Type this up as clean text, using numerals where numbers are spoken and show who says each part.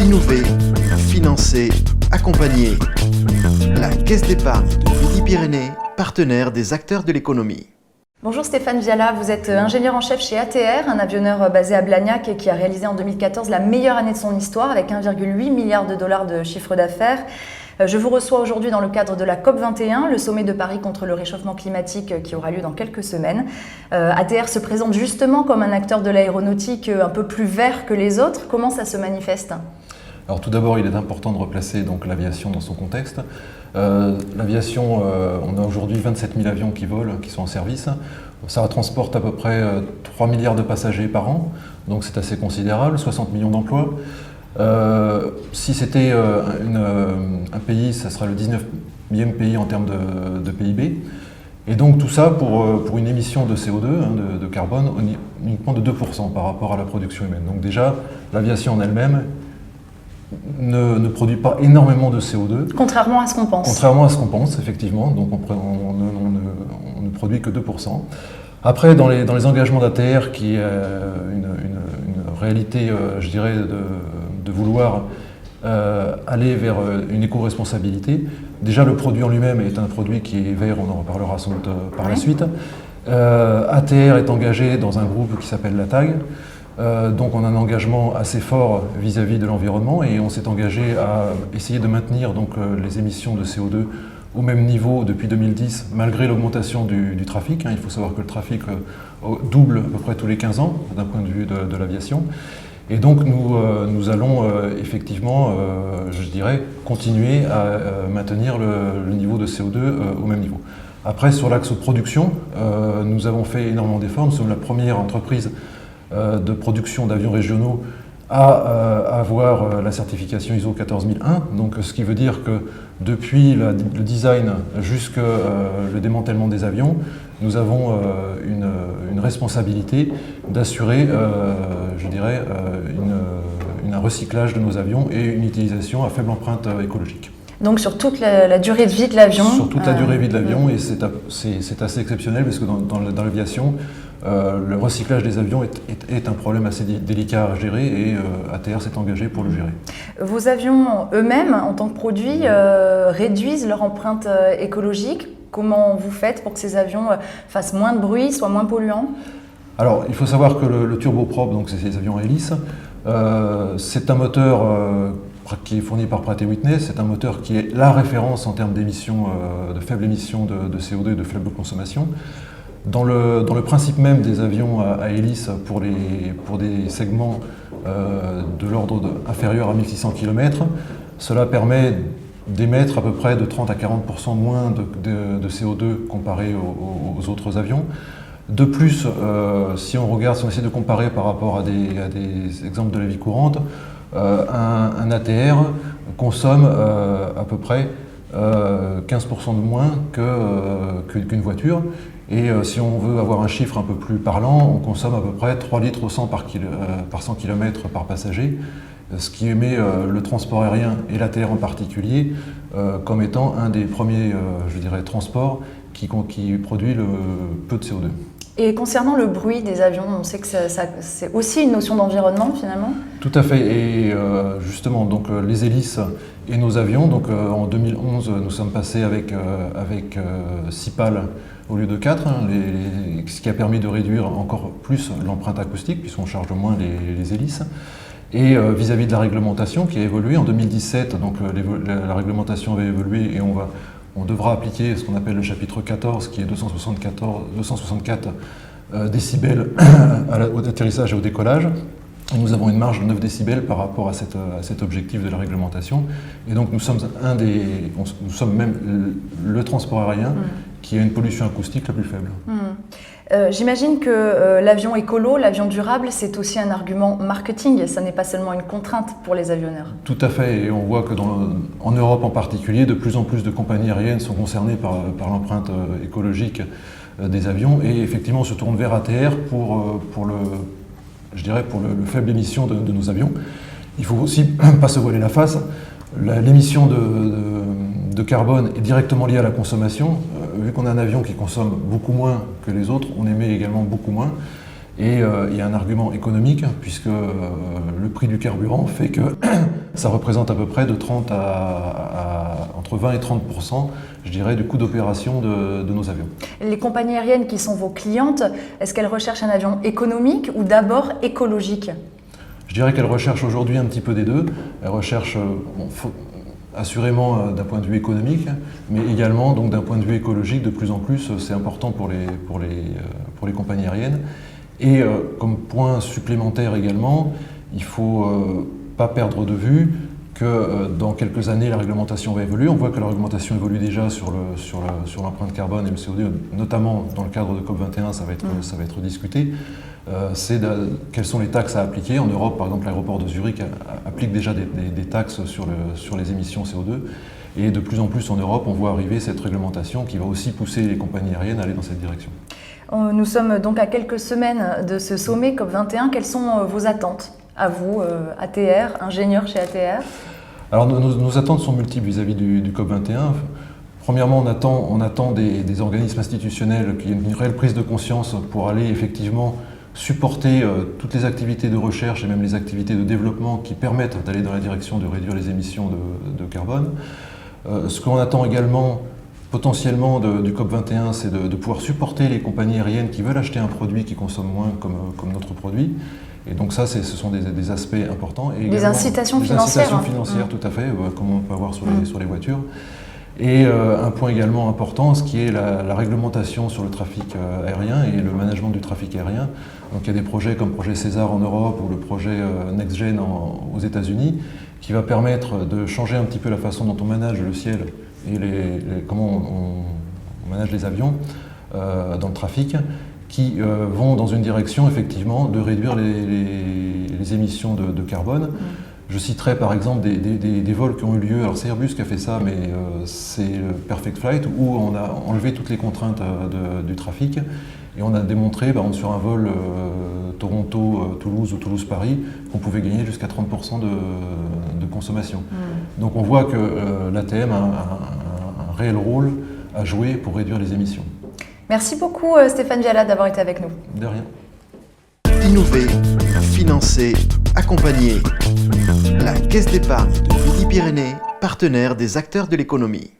Speaker 1: Innover, financer, accompagner. La Caisse d'épargne de Midi-Pyrénées, partenaire des acteurs de l'économie.
Speaker 2: Bonjour Stéphane Viala, vous êtes ingénieur en chef chez ATR, un avionneur basé à Blagnac et qui a réalisé en 2014 la meilleure année de son histoire avec 1,8 milliard de dollars de chiffre d'affaires. Je vous reçois aujourd'hui dans le cadre de la COP21, le sommet de Paris contre le réchauffement climatique qui aura lieu dans quelques semaines. ATR se présente justement comme un acteur de l'aéronautique un peu plus vert que les autres. Comment ça se manifeste ?
Speaker 3: Alors tout d'abord, il est important de replacer donc l'aviation dans son contexte. L'aviation, on a aujourd'hui 27 000 avions qui volent, qui sont en service. Ça transporte à peu près 3 milliards de passagers par an, donc c'est assez considérable, 60 millions d'emplois. Si c'était un pays, ça sera le 19e pays en termes de PIB. Et donc tout ça pour une émission de CO2, de carbone, uniquement de 2% par rapport à la production humaine. Donc déjà, l'aviation en elle-même ne produit pas énormément de CO2.
Speaker 2: Contrairement à ce qu'on pense.
Speaker 3: Contrairement à ce qu'on pense, effectivement. Donc on ne produit que 2%. Après, dans les engagements d'ATR, qui est une réalité, je dirais, de vouloir aller vers une éco-responsabilité, déjà le produit en lui-même est un produit qui est vert, on en reparlera sans doute par la suite. ATR est engagé dans un groupe qui s'appelle la TAG. Donc on a un engagement assez fort vis-à-vis de l'environnement et on s'est engagé à essayer de maintenir donc, les émissions de CO2 au même niveau depuis 2010 malgré l'augmentation du trafic. Il faut savoir que le trafic double à peu près tous les 15 ans d'un point de vue de l'aviation. Et donc nous allons effectivement, je dirais, continuer à maintenir le niveau de CO2 au même niveau. Après sur l'axe production, nous avons fait énormément d'efforts. Nous sommes la première entreprise de production d'avions régionaux à avoir la certification ISO 14001. Donc, ce qui veut dire que depuis le design jusqu'au démantèlement des avions, nous avons une responsabilité d'assurer, je dirais, un recyclage de nos avions et une utilisation à faible empreinte écologique.
Speaker 2: Donc sur toute la durée de vie de l'avion.
Speaker 3: Sur toute la durée de vie de l'avion, et c'est assez exceptionnel parce que dans l'aviation, le recyclage des avions est un problème assez délicat à gérer et ATR s'est engagé pour le gérer.
Speaker 2: Vos avions eux-mêmes, en tant que produits, réduisent leur empreinte écologique. Comment vous faites pour que ces avions fassent moins de bruit, soient moins polluants ?
Speaker 3: Alors, il faut savoir que le turboprop, donc c'est ces avions à hélice, c'est un moteur qui est fourni par Pratt & Whitney. C'est un moteur qui est la référence en termes d'émissions, de faibles émissions de CO2 et de faible consommation. Dans le principe même des avions à hélice pour des segments de l'ordre inférieur à 1600 km, cela permet d'émettre à peu près de 30 à 40% moins de CO2 comparé aux autres avions. De plus, si on essaie de comparer par rapport à des exemples de la vie courante, un ATR consomme à peu près 15% de moins qu'une voiture. Et si on veut avoir un chiffre un peu plus parlant, on consomme à peu près 3 litres au 100 par 100 km par passager, ce qui met le transport aérien et l'ATR en particulier comme étant un des premiers je dirais, transports qui produit le peu de CO2.
Speaker 2: Et concernant le bruit des avions, on sait que c'est aussi une notion d'environnement finalement ?
Speaker 3: Tout à fait, et justement donc, les hélices et nos avions, donc, en 2011 nous sommes passés avec 6 pales au lieu de 4, ce qui a permis de réduire encore plus l'empreinte acoustique puisqu'on charge moins les hélices. Et vis-à-vis de la réglementation qui a évolué en 2017, donc la réglementation avait évolué et on devra appliquer ce qu'on appelle le chapitre 14 qui est 264 décibels au atterrissage et au décollage. Et nous avons une marge de 9 décibels par rapport à cet objectif de la réglementation. Et donc nous sommes même le transport aérien qui a une pollution acoustique la plus faible.
Speaker 2: J'imagine que l'avion écolo, l'avion durable, c'est aussi un argument marketing, ça n'est pas seulement une contrainte pour les avionneurs.
Speaker 3: Tout à fait, et on voit que en Europe en particulier, de plus en plus de compagnies aériennes sont concernées par l'empreinte écologique des avions et effectivement se tournent vers ATR pour le faible émission de nos avions. Il faut aussi pas se voiler la face. L'émission de carbone est directement liée à la consommation. Vu qu'on a un avion qui consomme beaucoup moins que les autres, on émet également beaucoup moins. Et il y a un argument économique, puisque le prix du carburant fait que ça représente à peu près de 30 entre 20 et 30%, je dirais, du coût d'opération de nos avions.
Speaker 2: Les compagnies aériennes qui sont vos clientes, est-ce qu'elles recherchent un avion économique ou d'abord écologique ?
Speaker 3: Je dirais qu'elles recherchent aujourd'hui un petit peu des deux. Elles recherchent assurément d'un point de vue économique, mais également donc d'un point de vue écologique. De plus en plus, c'est important pour les compagnies aériennes. Et comme point supplémentaire également, il ne faut pas perdre de vue que dans quelques années, la réglementation va évoluer. On voit que la réglementation évolue déjà sur l'empreinte carbone et le CO2, notamment dans le cadre de COP21, ça va être discuté. Quelles sont les taxes à appliquer. En Europe, par exemple, l'aéroport de Zurich applique déjà des taxes sur les émissions CO2. Et de plus en plus en Europe, on voit arriver cette réglementation qui va aussi pousser les compagnies aériennes à aller dans cette direction.
Speaker 2: Nous sommes donc à quelques semaines de ce sommet COP21. Quelles sont vos attentes, à vous, ATR, ingénieur chez ATR ?
Speaker 3: Alors nos attentes sont multiples vis-à-vis du COP21. Premièrement, on attend des organismes institutionnels qui aient une réelle prise de conscience pour aller effectivement supporter toutes les activités de recherche et même les activités de développement qui permettent d'aller dans la direction de réduire les émissions de carbone. Ce qu'on attend également potentiellement du COP21, c'est de pouvoir supporter les compagnies aériennes qui veulent acheter un produit qui consomme moins comme notre produit. Et donc ça, ce sont des aspects importants. Et
Speaker 2: des incitations financières.
Speaker 3: Des incitations financières, tout à fait, comme on peut avoir sur les voitures. Et un point également important, ce qui est la réglementation sur le trafic aérien et le management du trafic aérien. Donc il y a des projets comme le projet César en Europe ou le projet NextGen aux États-Unis qui va permettre de changer un petit peu la façon dont on manage le ciel et comment on manage les avions dans le trafic, qui vont dans une direction effectivement de réduire les émissions de carbone. Je citerai par exemple des vols qui ont eu lieu, alors c'est Airbus qui a fait ça, mais c'est le Perfect Flight, où on a enlevé toutes les contraintes du trafic et on a démontré sur un vol Toronto-Toulouse ou Toulouse-Paris qu'on pouvait gagner jusqu'à 30% de consommation. Donc on voit que l'ATM a un réel rôle à jouer pour réduire les émissions.
Speaker 2: Merci beaucoup Stéphane Viala d'avoir été avec nous.
Speaker 3: De rien.
Speaker 1: Innover, financer, accompagner. La Caisse d'épargne de Midi-Pyrénées, partenaire des acteurs de l'économie.